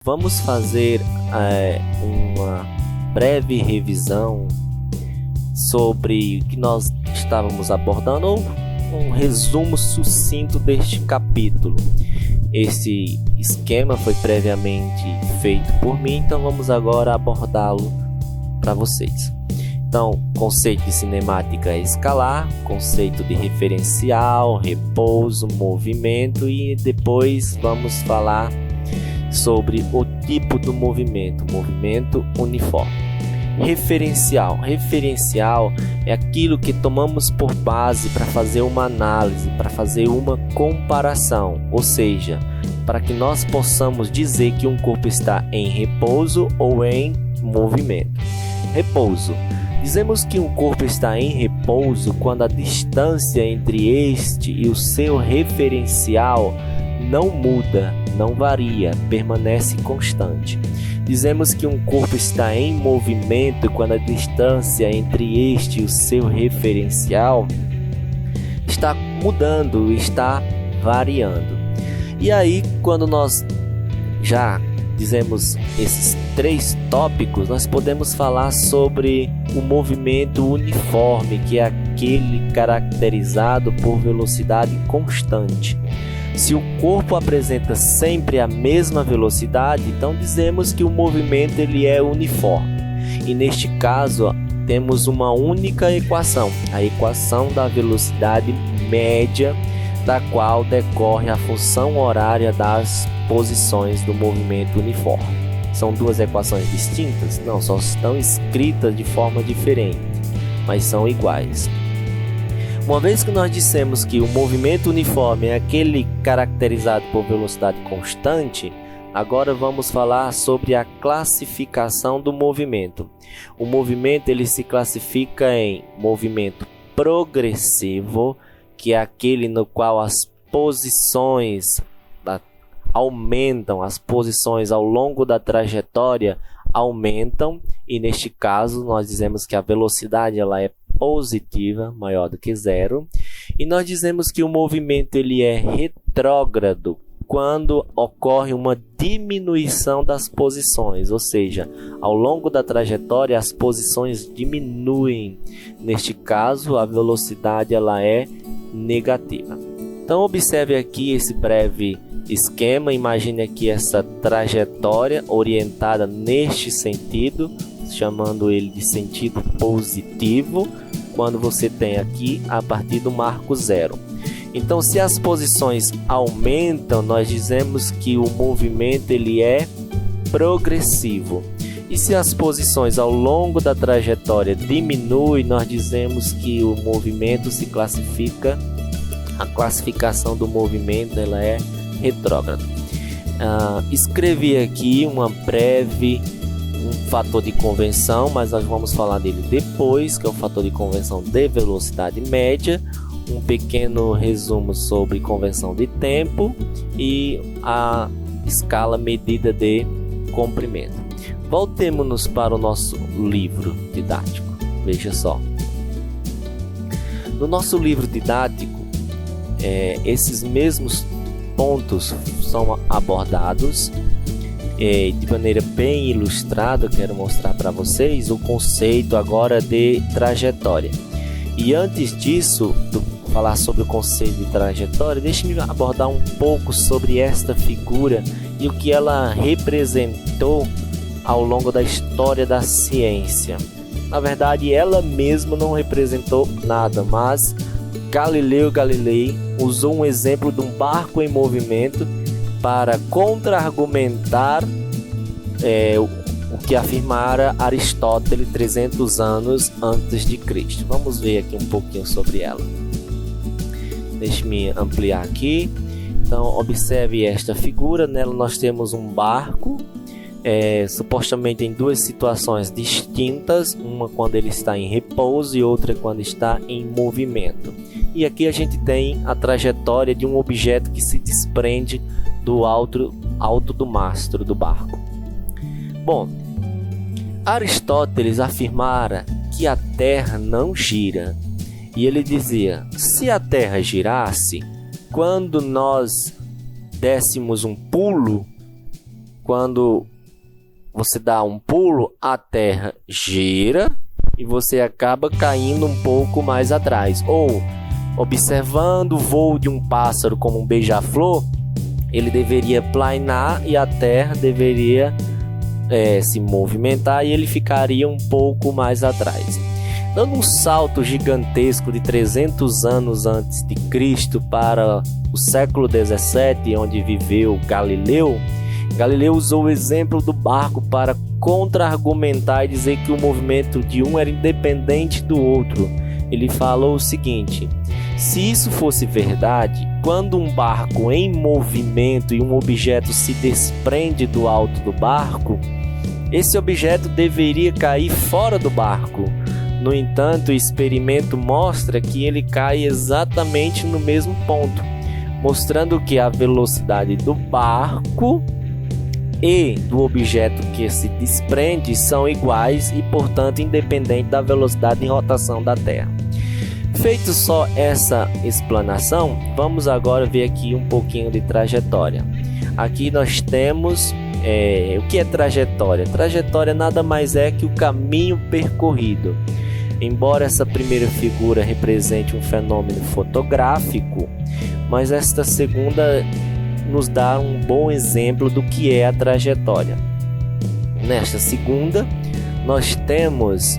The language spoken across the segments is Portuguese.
Vamos fazer uma breve revisão sobre o que nós estávamos abordando, ou um resumo sucinto deste capítulo. Esse esquema foi previamente feito por mim, então vamos agora abordá-lo para vocês. Então, conceito de cinemática escalar, conceito de referencial, repouso, movimento, e depois vamos falar sobre o tipo do movimento uniforme. Referencial é aquilo que tomamos por base para fazer uma análise, para fazer uma comparação, ou seja, para que nós possamos dizer que um corpo está em repouso ou em movimento. Repouso. Dizemos que um corpo está em repouso quando a distância entre este e o seu referencial não muda, não varia, permanece constante. Dizemos que um corpo está em movimento quando a distância entre este e o seu referencial está mudando, está variando. E aí, quando nós já dizemos esses três tópicos, nós podemos falar sobre o movimento uniforme, que é aquele caracterizado por velocidade constante. Se o corpo apresenta sempre a mesma velocidade, então dizemos que o movimento ele é uniforme. E neste caso, temos uma única equação, a equação da velocidade média, da qual decorre a função horária das posições do movimento uniforme. São duas equações distintas? Não, só estão escritas de forma diferente, mas são iguais. Uma vez que nós dissemos que o movimento uniforme é aquele caracterizado por velocidade constante, agora vamos falar sobre a classificação do movimento. O movimento ele se classifica em movimento progressivo, que é aquele no qual as posições aumentam, as posições ao longo da trajetória aumentam, e neste caso nós dizemos que a velocidade ela é positiva, maior do que zero, e nós dizemos que o movimento ele é retrógrado quando ocorre uma diminuição das posições, ou seja, ao longo da trajetória as posições diminuem. Neste caso, a velocidade ela é negativa. Então observe aqui esse breve esquema, imagine aqui essa trajetória orientada neste sentido, chamando ele de sentido positivo, quando você tem aqui a partir do marco zero. Então, se as posições aumentam, nós dizemos que o movimento ele é progressivo. E se as posições ao longo da trajetória diminuem, nós dizemos que o movimento se classifica, a classificação do movimento ela é retrógrado. Escrevi aqui um fator de convenção, mas nós vamos falar dele depois, que é o fator de convenção de velocidade média, um pequeno resumo sobre convenção de tempo e a escala medida de comprimento. Voltemos para o nosso livro didático. Veja só. No nosso livro didático, esses mesmos pontos são abordados de maneira bem ilustrada. Eu quero mostrar para vocês o conceito agora de trajetória. E antes disso, falar sobre o conceito de trajetória, deixe-me abordar um pouco sobre esta figura e o que ela representou ao longo da história da ciência. Na verdade, ela mesma não representou nada, mas Galileu Galilei usou um exemplo de um barco em movimento para contra-argumentar o que afirmara Aristóteles 300 anos antes de Cristo. Vamos ver aqui um pouquinho sobre ela. Deixe-me ampliar aqui. Então, observe esta figura. Nela nós temos um barco, supostamente em duas situações distintas, uma quando ele está em repouso e outra quando está em movimento. E aqui a gente tem a trajetória de um objeto que se desprende do alto do mastro do barco. Bom, Aristóteles afirmara que a Terra não gira. E ele dizia: se a Terra girasse, quando nós dessemos um pulo, quando você dá um pulo, a Terra gira e você acaba caindo um pouco mais atrás. Ou, observando o voo de um pássaro como um beija-flor, ele deveria planar e a Terra deveria se movimentar e ele ficaria um pouco mais atrás. Dando um salto gigantesco de 300 anos antes de Cristo para o século 17, onde viveu Galileu, Galileu usou o exemplo do barco para contra-argumentar e dizer que o movimento de um era independente do outro. Ele falou o seguinte: se isso fosse verdade, quando um barco em movimento e um objeto se desprende do alto do barco, esse objeto deveria cair fora do barco. No entanto, o experimento mostra que ele cai exatamente no mesmo ponto, mostrando que a velocidade do barco e do objeto que se desprende são iguais e, portanto, independentes da velocidade de rotação da Terra. Feito só essa explanação, vamos agora ver aqui um pouquinho de trajetória. Aqui nós temos o que é trajetória? Trajetória nada mais é que o caminho percorrido. Embora essa primeira figura represente um fenômeno fotográfico, mas esta segunda nos dá um bom exemplo do que é a trajetória. Nesta segunda, nós temos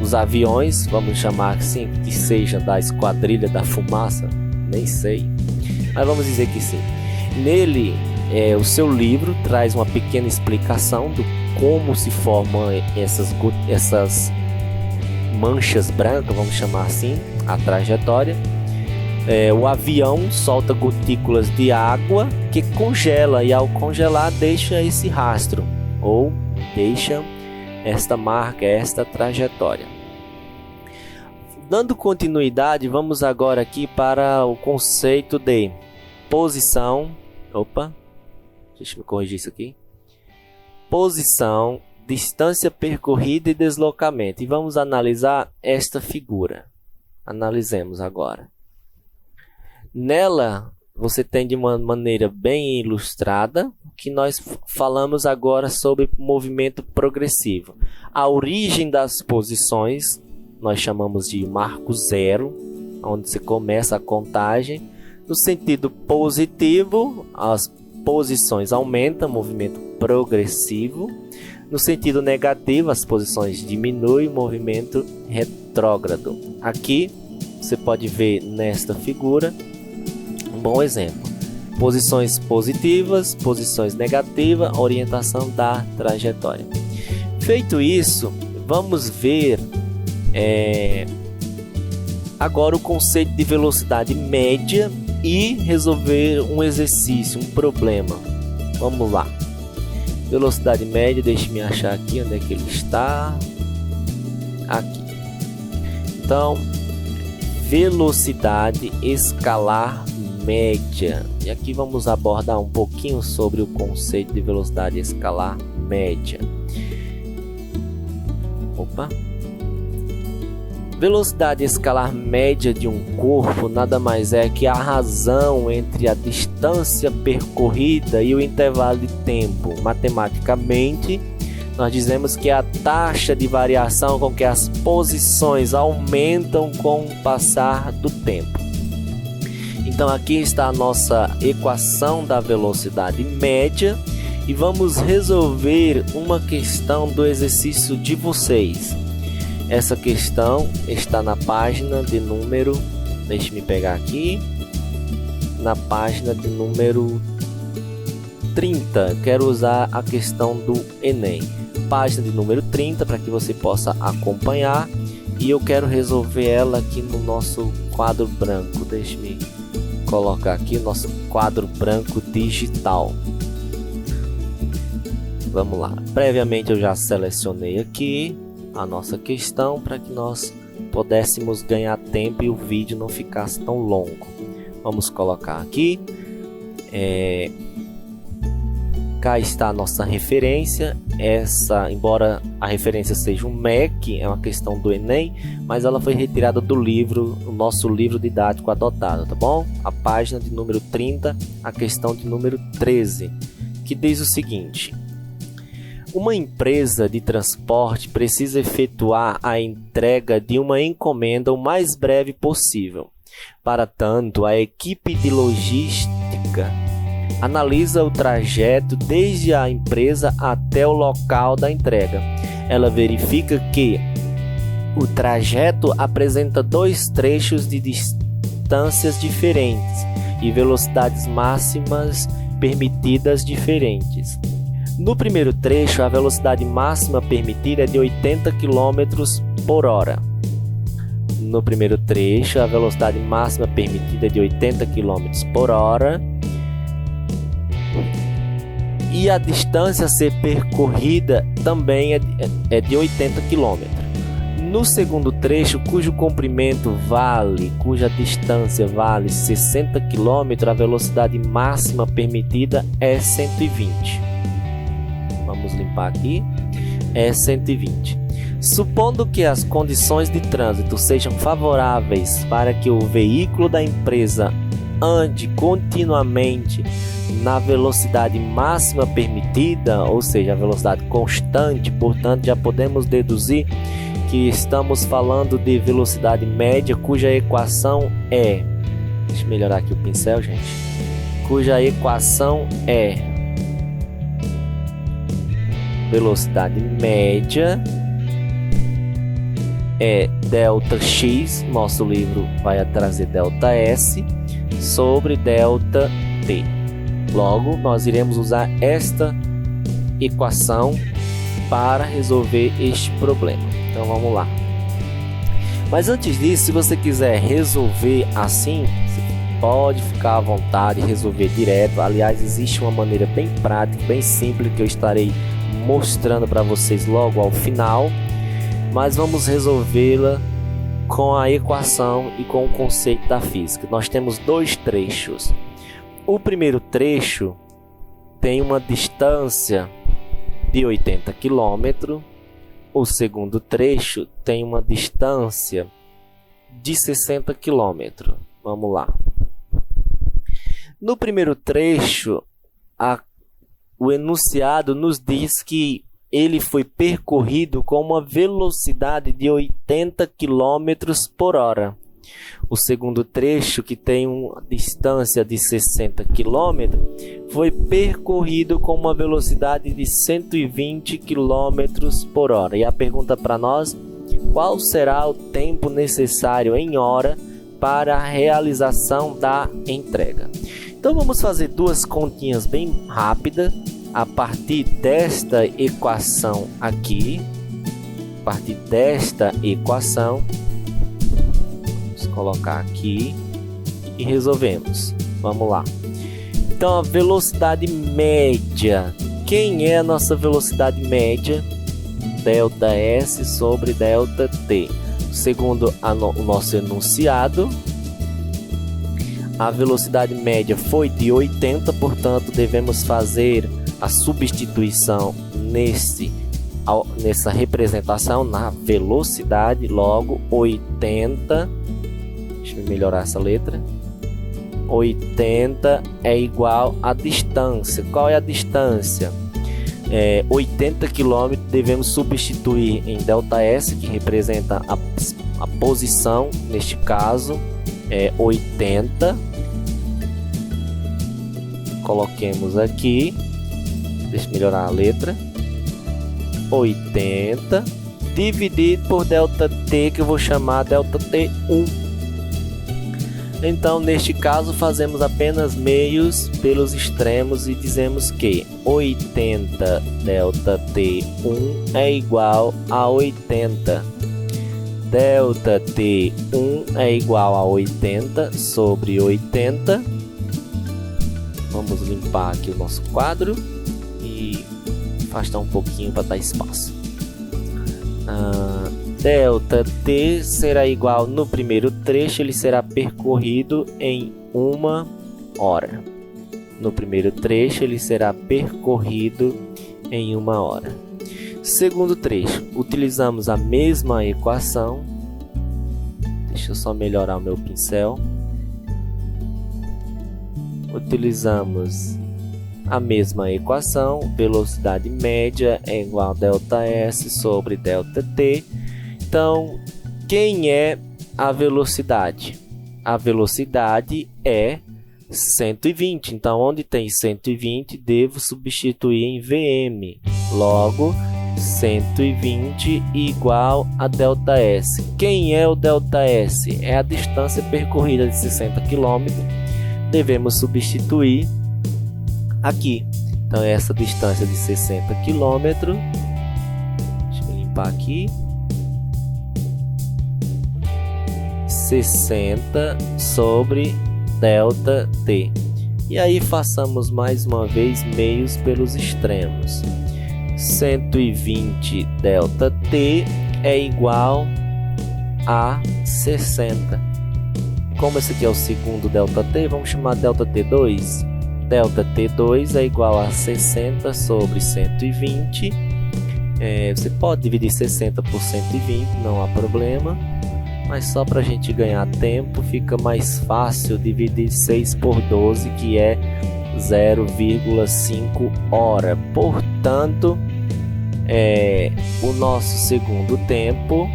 os aviões, vamos chamar assim, que seja da Esquadrilha da Fumaça, nem sei, mas vamos dizer que sim. Nele, o seu livro traz uma pequena explicação do como se formam essas manchas brancas, vamos chamar assim, a trajetória. O avião solta gotículas de água que congela e ao congelar deixa esse rastro ou deixa esta marca, esta trajetória. Dando continuidade, vamos agora aqui para o conceito de posição. Deixa eu corrigir isso aqui. Posição, distância percorrida e deslocamento. E vamos analisar esta figura. Analisemos agora. Nela, você tem de uma maneira bem ilustrada que nós falamos agora sobre movimento progressivo. A origem das posições nós chamamos de marco zero, onde se começa a contagem. No sentido positivo, as posições aumentam, movimento progressivo. No sentido negativo, as posições diminuem, movimento retrógrado. Aqui você pode ver nesta figura um bom exemplo. Posições positivas, posições negativas, orientação da trajetória. Feito isso, vamos ver agora o conceito de velocidade média e resolver um exercício, um problema. Vamos lá. Velocidade média, deixe-me achar aqui onde é que ele está. Aqui. Então, velocidade escalar média. E aqui vamos abordar um pouquinho sobre o conceito de velocidade escalar média. Velocidade escalar média de um corpo nada mais é que a razão entre a distância percorrida e o intervalo de tempo. Matematicamente, nós dizemos que é a taxa de variação com que as posições aumentam com o passar do tempo. Então aqui está a nossa equação da velocidade média e vamos resolver uma questão do exercício de vocês. Essa questão está na página de número, deixe-me pegar aqui, na página de número 30. Quero usar a questão do Enem. Página de número 30 para que você possa acompanhar. E eu quero resolver ela aqui no nosso quadro branco. Deixe-me colocar aqui o nosso quadro branco digital. Vamos lá. Previamente eu já selecionei aqui a nossa questão para que nós pudéssemos ganhar tempo e o vídeo não ficasse tão longo. Vamos colocar aqui. Cá está a nossa referência. Embora a referência seja um MEC, é uma questão do Enem, mas ela foi retirada do livro, o nosso livro didático adotado, tá bom? A página de número 30, a questão de número 13, que diz o seguinte: uma empresa de transporte precisa efetuar a entrega de uma encomenda o mais breve possível. Para tanto, a equipe de logística analisa o trajeto desde a empresa até o local da entrega. Ela verifica que o trajeto apresenta dois trechos de distâncias diferentes e velocidades máximas permitidas diferentes. No primeiro trecho, a velocidade máxima permitida é de 80 km por hora. No primeiro trecho, a velocidade máxima permitida é de 80 km por hora. E a distância a ser percorrida também é de 80 km. No segundo trecho, cuja distância vale 60 km, a velocidade máxima permitida é 120. Vamos limpar aqui. É 120. Supondo que as condições de trânsito sejam favoráveis para que o veículo da empresa ande continuamente na velocidade máxima permitida, ou seja, a velocidade constante, portanto já podemos deduzir que estamos falando de velocidade média, cuja equação é... Deixa eu melhorar aqui o pincel, gente. Cuja equação é velocidade média é delta x, nosso livro vai trazer delta s, sobre delta t. Logo, nós iremos usar esta equação para resolver este problema. Então vamos lá. Mas antes disso, se você quiser resolver assim, você pode ficar à vontade e resolver direto. Aliás, existe uma maneira bem prática, bem simples, que eu estarei mostrando para vocês logo ao final. Mas vamos resolvê-la com a equação e com o conceito da física. Nós temos dois trechos. O primeiro trecho tem uma distância de 80 km. O segundo trecho tem uma distância de 60 km. Vamos lá. No primeiro trecho, o enunciado nos diz que ele foi percorrido com uma velocidade de 80 km por hora. O segundo trecho, que tem uma distância de 60 km, foi percorrido com uma velocidade de 120 km por hora. E a pergunta para nós: qual será o tempo necessário em hora para a realização da entrega? Então vamos fazer duas continhas bem rápidas. A partir desta equação aqui, vamos colocar aqui e resolvemos. Vamos lá. Então, a velocidade média. Quem é a nossa velocidade média? Delta S sobre delta T. Segundo o nosso enunciado, a velocidade média foi de 80, portanto, devemos fazer a substituição nessa representação na velocidade. Logo, 80, deixa eu melhorar essa letra, 80 é igual a distância. Qual é a distância? 80 km, devemos substituir em ΔS, que representa a posição, neste caso é 80. Coloquemos aqui, deixa eu melhorar a letra, 80 dividido por ΔT, que eu vou chamar ΔT1. Então, neste caso, fazemos apenas meios pelos extremos e dizemos que 80 ΔT1 é igual a 80. ΔT1 é igual a 80 sobre 80. Vamos limpar aqui o nosso quadro e afastar um pouquinho para dar espaço. ΔT será igual, no primeiro trecho, ele será percorrido em 1 hora. No primeiro trecho, ele será percorrido em 1 hora. Segundo trecho, utilizamos a mesma equação. Deixa eu só melhorar o meu pincel. Utilizamos a mesma equação, velocidade média é igual a ΔS sobre ΔT. Então, quem é a velocidade? A velocidade é 120. Então, onde tem 120, devo substituir em Vm. Logo, 120 igual a ΔS. Quem é o ΔS? É a distância percorrida de 60 km. Devemos substituir aqui. Então, essa distância de 60 km. Deixa eu limpar aqui. 60 sobre ΔT. E aí façamos mais uma vez meios pelos extremos. 120 ΔT é igual a 60. Como esse aqui é o segundo ΔT, vamos chamar ΔT2. ΔT2 é igual a 60 sobre 120. Você pode dividir 60 por 120, não há problema. Mas só para a gente ganhar tempo, fica mais fácil dividir 6 por 12, que é 0,5 hora. Portanto, o nosso segundo tempo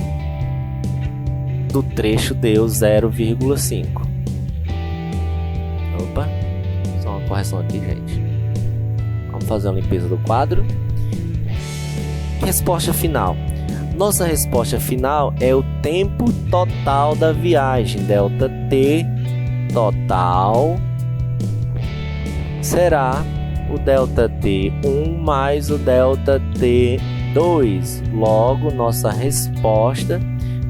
do trecho deu 0,5. Opa, só uma correção aqui, gente. Vamos fazer uma limpeza do quadro. Resposta final. Nossa resposta final é o tempo total da viagem. ΔT total será o ΔT1 mais o ΔT2. Logo, nossa resposta,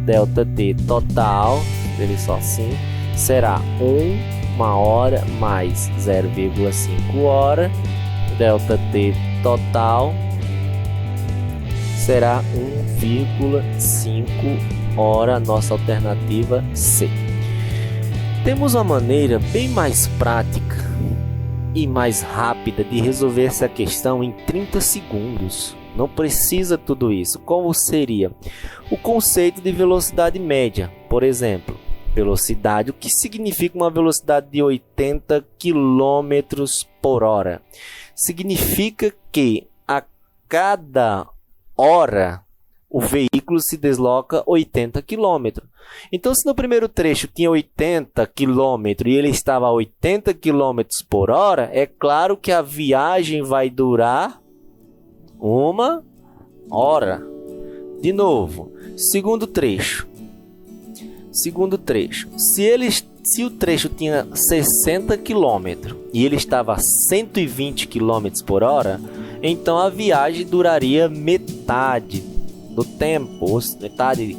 ΔT total, ele só assim, será 1 hora mais 0,5 hora. ΔT total será 1,5 hora, nossa alternativa C. Temos uma maneira bem mais prática e mais rápida de resolver essa questão em 30 segundos. Não precisa tudo isso. Como seria? O conceito de velocidade média, por exemplo. Velocidade, o que significa uma velocidade de 80 km por hora? Significa que a cada hora o veículo se desloca 80 km. Então, se no primeiro trecho tinha 80 km e ele estava a 80 km por hora, é claro que a viagem vai durar 1 hora. De novo, segundo trecho. Se o trecho tinha 60 km e ele estava a 120 km por hora, então a viagem duraria metade do tempo. Metade.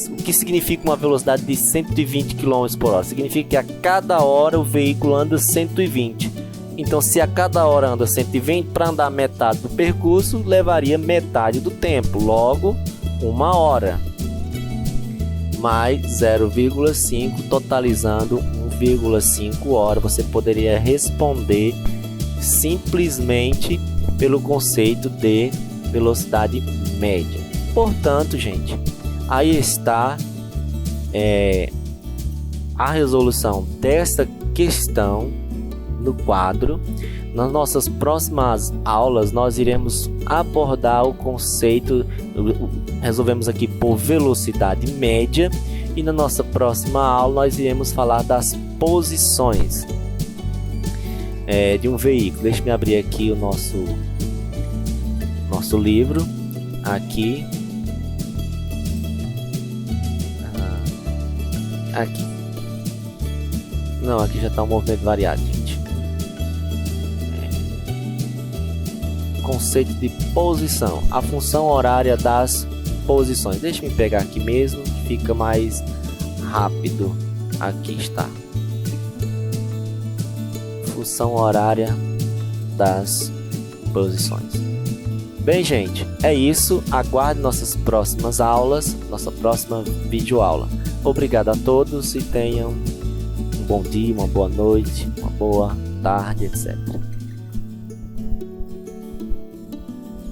O que significa uma velocidade de 120 km por hora? Significa que a cada hora o veículo anda 120. Então, se a cada hora anda 120, para andar metade do percurso, levaria metade do tempo. Logo, 1 hora. Mais 0,5, totalizando 1,5 hora. Você poderia responder simplesmente pelo conceito de velocidade média. Portanto, gente, aí está a resolução desta questão no quadro. Nas nossas próximas aulas, nós iremos abordar o conceito, resolvemos aqui por velocidade média, e na nossa próxima aula nós iremos falar das posições de um veículo. Deixa eu abrir aqui o nosso livro, aqui, aqui, não, aqui já está um movimento variado, gente. Conceito de posição, a função horária das posições. Deixa eu pegar aqui mesmo, fica mais rápido. Aqui está. Função horária das posições. Bem, gente, é isso. Aguarde nossas próximas aulas, nossa próxima videoaula. Obrigado a todos e tenham um bom dia, uma boa noite, uma boa tarde, etc.